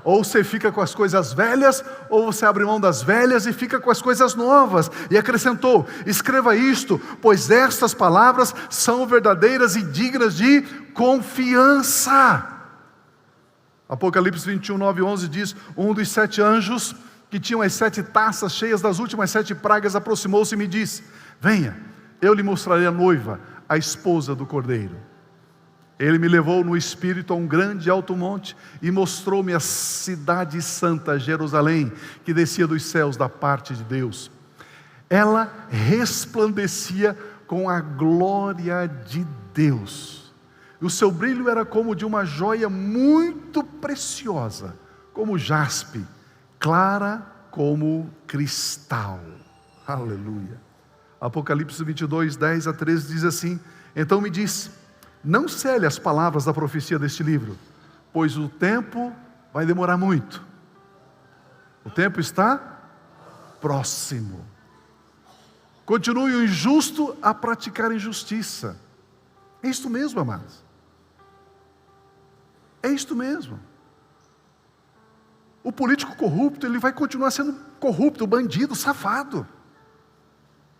Ou você fica com as coisas velhas, ou você abre mão das velhas e fica com as coisas novas. E acrescentou: escreva isto, pois estas palavras são verdadeiras e dignas de confiança. Apocalipse 21, 9 e 11 diz: um dos 7 anjos que tinham as 7 taças cheias das últimas 7 pragas aproximou-se e me disse: venha, eu lhe mostrarei a noiva, a esposa do Cordeiro. Ele me levou no espírito a um grande alto monte e mostrou-me a cidade santa, Jerusalém, que descia dos céus da parte de Deus. Ela resplandecia com a glória de Deus. E o seu brilho era como de uma joia muito preciosa, como jaspe, clara como cristal. Aleluia. Apocalipse 22, 10 a 13 diz assim: então me disse: não cele as palavras da profecia deste livro, pois o tempo vai demorar muito. O tempo está próximo. Continue o injusto a praticar injustiça. É isto mesmo, amados. É isto mesmo. O político corrupto, ele vai continuar sendo corrupto, bandido, safado.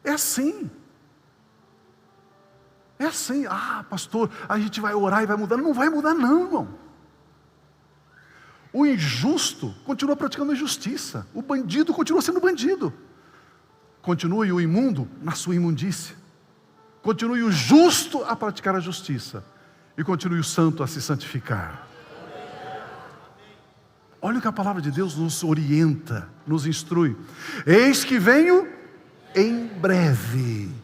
É assim. É assim. Ah, pastor, a gente vai orar e vai mudar. Não vai mudar não, irmão. O injusto continua praticando a injustiça. O bandido continua sendo bandido. Continue o imundo na sua imundície. Continue o justo a praticar a justiça. E continue o santo a se santificar. Olha o que a palavra de Deus nos orienta, nos instrui. Eis que venho em breve.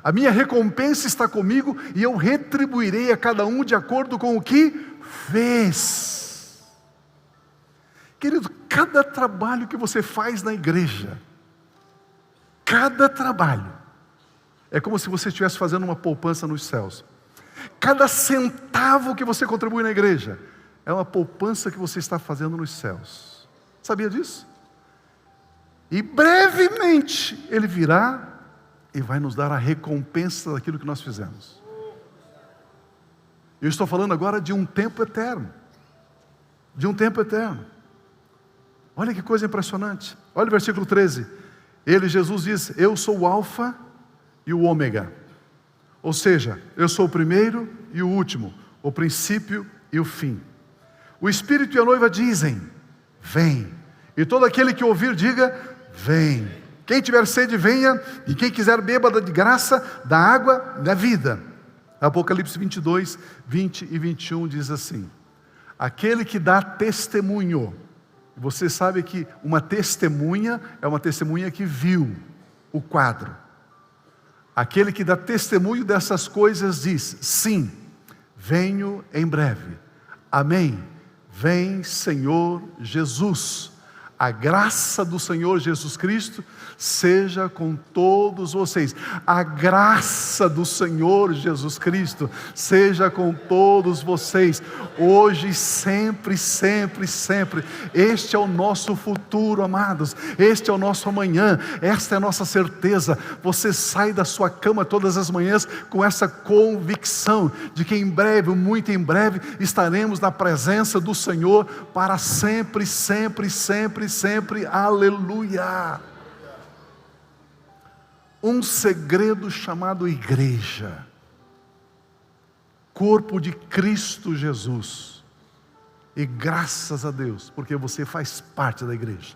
A minha recompensa está comigo e eu retribuirei a cada um de acordo com o que fez. Querido, cada trabalho que você faz na igreja, cada trabalho, é como se você estivesse fazendo uma poupança nos céus. Cada centavo que você contribui na igreja, é uma poupança que você está fazendo nos céus. Sabia disso? E brevemente Ele virá e vai nos dar a recompensa daquilo que nós fizemos. Eu estou falando agora de um tempo eterno. De um tempo eterno. Olha que coisa impressionante. Olha o versículo 13. Jesus diz: eu sou o alfa e o ômega. Ou seja, eu sou o primeiro e o último, o princípio e o fim. O Espírito e a noiva dizem: vem. E todo aquele que ouvir, diga: vem. Quem tiver sede, venha, e quem quiser, beba de graça da água da vida. Apocalipse 22, 20 e 21 diz assim: aquele que dá testemunho. Você sabe que uma testemunha é uma testemunha que viu o quadro. Aquele que dá testemunho dessas coisas diz: sim, venho em breve. Amém. Vem, Senhor Jesus. A graça do Senhor Jesus Cristo seja com todos vocês. A graça do Senhor Jesus Cristo seja com todos vocês, hoje, sempre, sempre, sempre. Este é o nosso futuro, amados. Este é o nosso amanhã. Esta é a nossa certeza. Você sai da sua cama todas as manhãs com essa convicção de que em breve, muito em breve, estaremos na presença do Senhor para sempre, sempre, sempre, sempre. Aleluia! Um segredo chamado igreja, corpo de Cristo Jesus. E graças a Deus, porque você faz parte da igreja.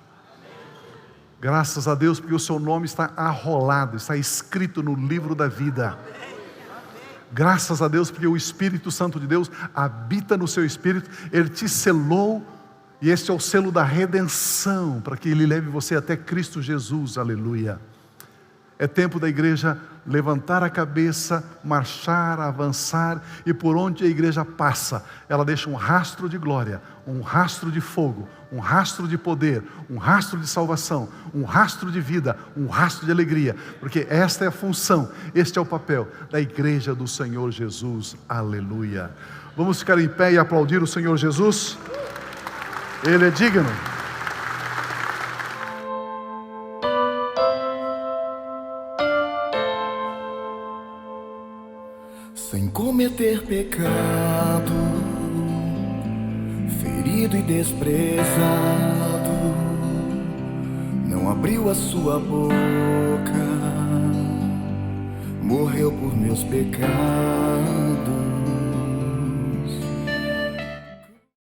Graças a Deus, porque o seu nome está arrolado, está escrito no livro da vida. Graças a Deus, porque o Espírito Santo de Deus habita no seu espírito. Ele te selou, e este é o selo da redenção, para que Ele leve você até Cristo Jesus. Aleluia. É tempo da igreja levantar a cabeça, marchar, avançar, e por onde a igreja passa, ela deixa um rastro de glória, um rastro de fogo, um rastro de poder, um rastro de salvação, um rastro de vida, um rastro de alegria, porque esta é a função, este é o papel da igreja do Senhor Jesus. Aleluia. Vamos ficar em pé e aplaudir o Senhor Jesus? Ele é digno. Sem cometer pecado, ferido e desprezado, não abriu a sua boca, morreu por meus pecados.